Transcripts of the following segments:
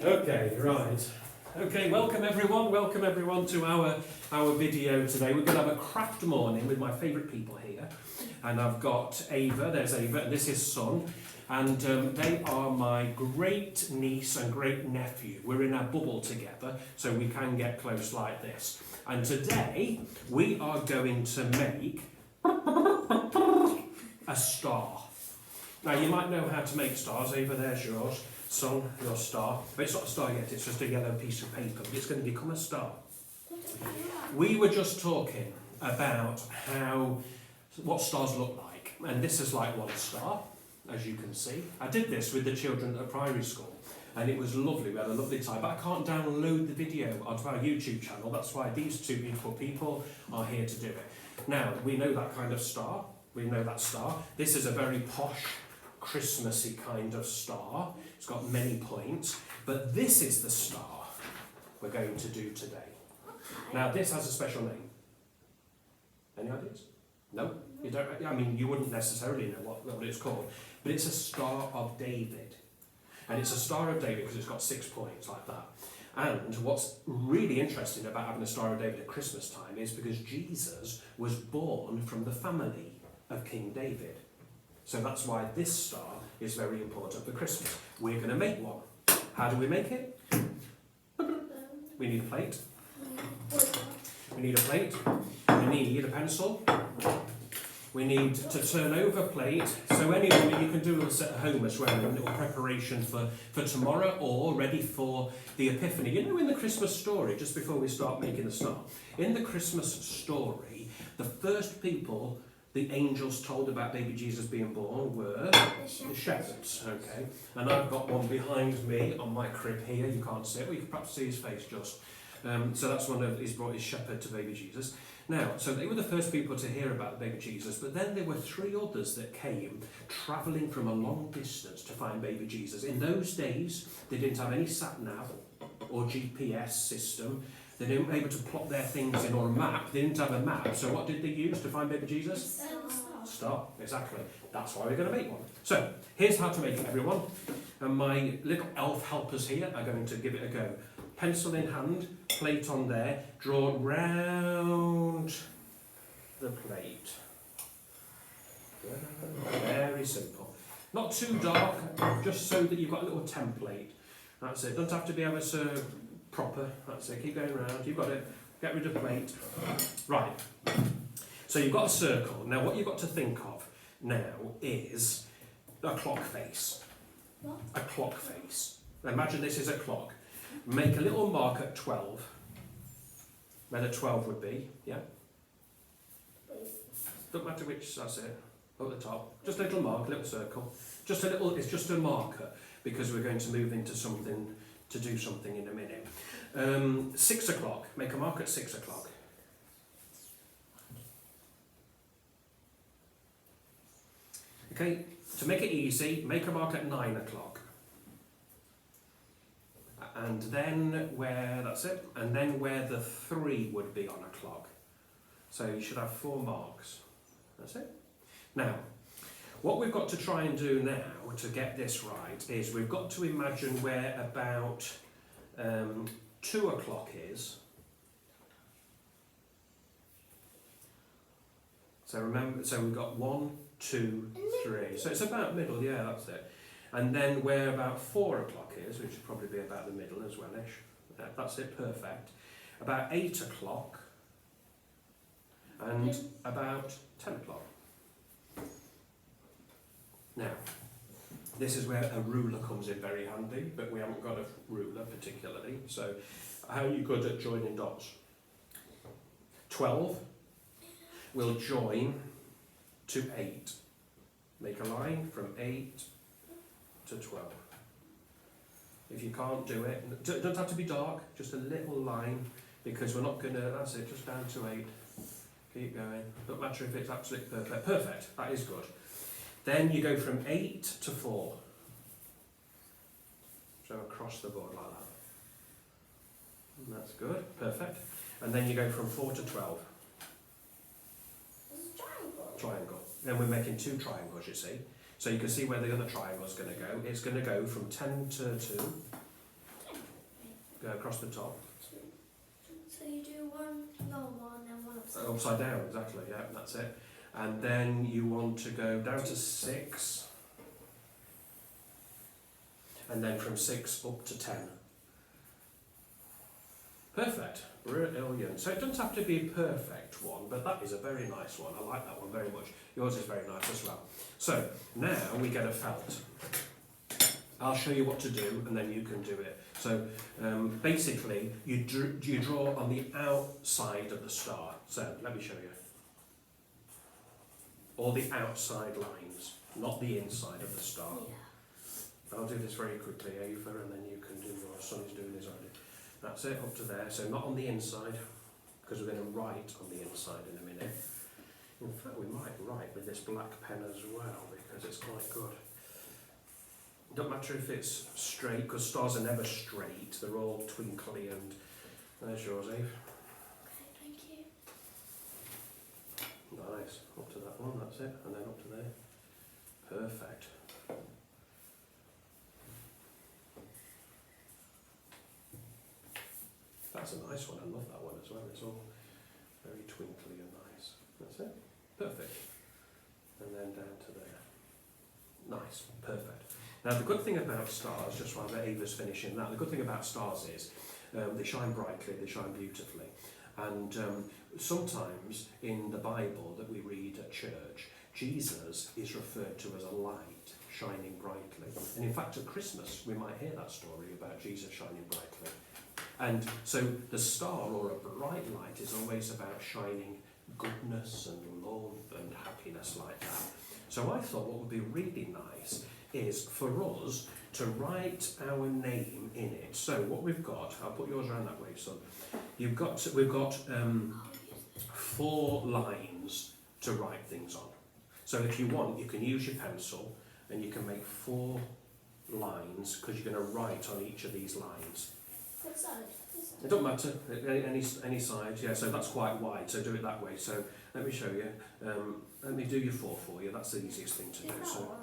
Okay, right. Okay, welcome everyone to our video today. We're going to have a craft morning with my favourite people here. And I've got Ava, there's Ava, and this is Son. And they are my great niece and great nephew. We're in a bubble together, so we can get close like this. And today, we are going to make a star. Now, you might know how to make stars. Ava, there's yours. Son, your star. But it's not a star yet, it's just a yellow piece of paper, but it's going to become a star. We were just talking about what stars look like, and this is like one star, as you can see. I did this with the children at primary school, and it was lovely. We had a lovely time, but I can't download the video onto our YouTube channel. That's why these two beautiful people are here to do it. Now, we know that kind of star. We know that star. This is a very posh, Christmassy kind of star. It's got many points, but this is the star we're going to do today. Now, this has a special name. Any ideas? No? You don't? I mean, you wouldn't necessarily know what it's called, but it's a Star of David. And it's a Star of David because it's got 6 points like that. And what's really interesting about having a Star of David at Christmas time is because Jesus was born from the family of King David. So that's why this star is very important for Christmas. We're going to make one. How do we make it? We need a plate. We need a plate. We need a pencil. We need to turn over a plate. So anyone, you can do this at home as well, a little preparation for tomorrow or ready for the Epiphany. You know, in the Christmas story, just before we start making the star, in the Christmas story, the first people the angels told about baby Jesus being born were the shepherds, okay? And I've got one behind me on my crib here. You can't see it, but you can perhaps see his face just. So that's one of, he's brought his shepherd to baby Jesus. Now, so they were the first people to hear about baby Jesus, but then there were 3 others that came travelling from a long distance to find baby Jesus. In those days, they didn't have any sat-nav or GPS system. They weren't able to plot their things in or a map. They didn't have a map. So what did they use to find baby Jesus? Star. Exactly. That's why we're going to make one. So here's how to make it, everyone. And my little elf helpers here are going to give it a go. Pencil in hand, plate on there, draw round the plate. Very simple. Not too dark, just so that you've got a little template. That's it. Don't have to be ever so proper. That's it. Keep going round. You've got it. Get rid of plate. Right. So you've got a circle. Now what you've got to think of now is a clock face. What? A clock face. Imagine this is a clock. Make a little mark at 12. Where the 12 would be. Yeah? Don't matter which, that's it. Up the top. Just a little mark, a little circle. Just a little, it's just a marker because we're going to move into something, to do something in a minute. 6 o'clock. Make a mark at 6 o'clock. Okay, to make it easy, make a mark at 9 o'clock. And then where, that's it, and then where the 3 would be on a clock. So you should have 4 marks. That's it. Now, what we've got to try and do now to get this right is we've got to imagine where about 2 o'clock is. So remember, so we've got 1, 2, 3. So it's about middle, yeah, that's it. And then where about 4 o'clock is, which would probably be about the middle as well-ish. That's it, perfect. About 8 o'clock and about 10 o'clock. Now, this is where a ruler comes in very handy, but we haven't got a ruler particularly. So, how are you good at joining dots? 12 will join to 8. Make a line from 8 to 12. If you can't do it, it doesn't have to be dark, just a little line, because we're not going to, that's it, just down to 8. Keep going. Doesn't matter if it's absolutely perfect. Perfect, that is good. Then you go from 8 to 4. So across the board like that. And that's good, perfect. And then you go from 4 to 12. Triangle. Then we're making 2 triangles, you see. So you can see where the other triangle is going to go. It's going to go from 10 to 2. go across the top. So you do one normal and then one upside down. Upside down, exactly, yeah, that's it. And then you want to go down to 6. And then from 6 up to 10. Perfect. Brilliant. So it doesn't have to be a perfect one, but that is a very nice one. I like that one very much. Yours is very nice as well. So now we get a felt. I'll show you what to do and then you can do it. So basically you draw on the outside of the star. So let me show you. All the outside lines, not the inside of the star. Yeah. I'll do this very quickly, Ava, and then you can do your Sonny's doing his already. That's it, up to there. So not on the inside, because we're going to write on the inside in a minute. In fact, we might write with this black pen as well, because it's quite good. It doesn't matter if it's straight, because stars are never straight. They're all twinkly, and there's yours, Eve. Okay, thank you. Nice. Up to that one, that's it. And then up to there. Perfect. That's a nice one. I love that one as well. It's all very twinkly and nice. That's it. Perfect. And then down to there. Nice. Perfect. Now the good thing about stars, just while Ava's finishing that, the good thing about stars is they shine brightly, they shine beautifully. And sometimes in the Bible that we read at church, Jesus is referred to as a light shining brightly. And in fact at Christmas we might hear that story about Jesus shining brightly. And so the star or a bright light is always about shining goodness and love and happiness like that. So I thought what would be really nice is for us to write our name in it. So what we've got, I'll put yours around that way, son. We've got 4 lines to write things on. So if you want, you can use your pencil and you can make 4 lines because you're going to write on each of these lines. What side? It doesn't matter, any side, yeah, so that's quite wide, so do it that way. So let me show you, let me do your 4 for you, that's the easiest thing to do. Is that So alright?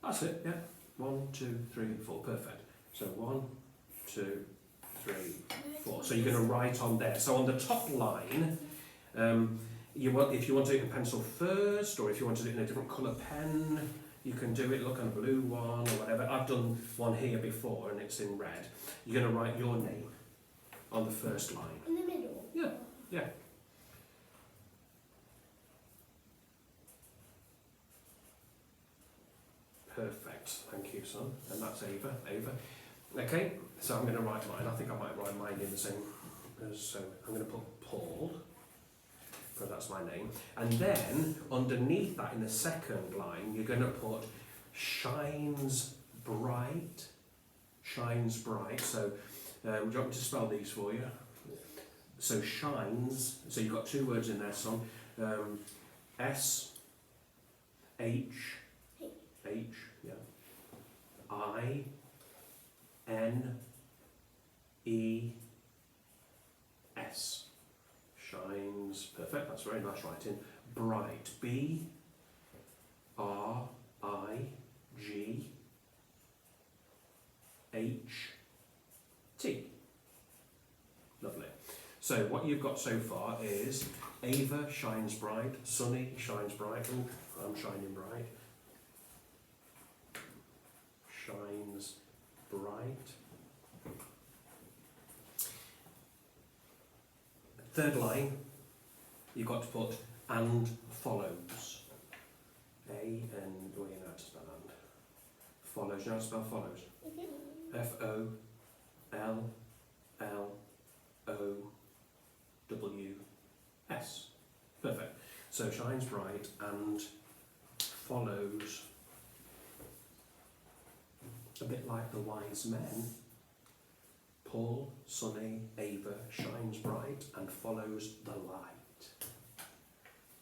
that's it, yeah, 1, 2, 3, 4, perfect. So 1, 2, 3, 4, so you're going to write on there. So on the top line, if you want to do it in pencil first, or if you want to do it in a different colour pen, you can do it, look on a blue one or whatever. I've done one here before and it's in red. You're going to write your name on the first line. In the middle? Yeah, yeah. Perfect, thank you, son. And that's Ava. Okay, so I'm going to write mine. I think I might write mine in the same as, so I'm going to put Paul, because that's my name. And then, underneath that, in the second line, you're going to put shines bright. Shines bright. So, do you want me to spell these for you? So, shines. So, you've got 2 words in there, son. S, H, yeah. I, N, E, S. Shines. Perfect. That's very nice writing. Bright. B, R, I, G, H, T. Lovely. So what you've got so far is Ava shines bright, Sonny shines bright. Oh, I'm shining bright. Shines bright. Third line, you've got to put and follows. A-N, well, you know how to spell and. Follows, you know how to spell follows? F-O-L-L-O-W-S. Perfect. So shines bright and follows, a bit like the wise men. Paul, Sonny, Ava shines bright and follows the light.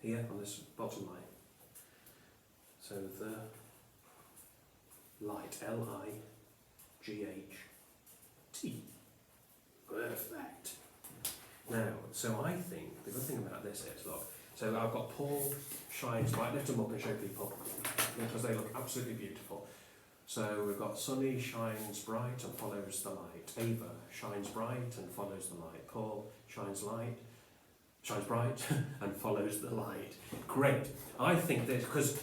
Here on this bottom line. So the light, L-I-G-H-T. Perfect. Now, so I think the good thing about this is, look, so I've got Paul shines bright. Lift them up and show people because they look absolutely beautiful. So we've got Sonny shines bright and follows the light. Ava shines bright and follows the light. Paul shines bright and follows the light. Great. I think that because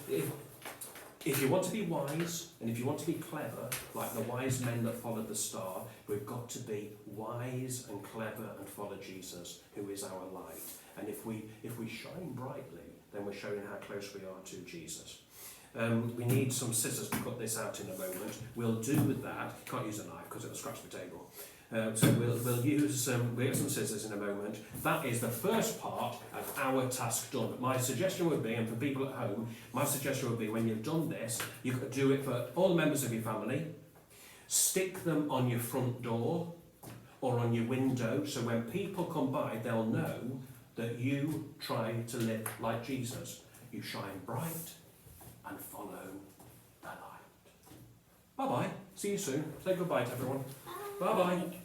if you want to be wise and if you want to be clever, like the wise men that followed the star, we've got to be wise and clever and follow Jesus, who is our light. And if we shine brightly, then we're showing how close we are to Jesus. We need some scissors to cut this out in a moment. We'll do that. Can't use a knife because it'll scratch the table. So we'll use some scissors in a moment. That is the first part of our task done. My suggestion would be, and for people at home, my suggestion would be when you've done this, you could do it for all the members of your family. Stick them on your front door or on your window, so when people come by, they'll know that you try to live like Jesus. You shine bright and follow the light. Bye-bye. See you soon. Say goodbye to everyone. Bye-bye.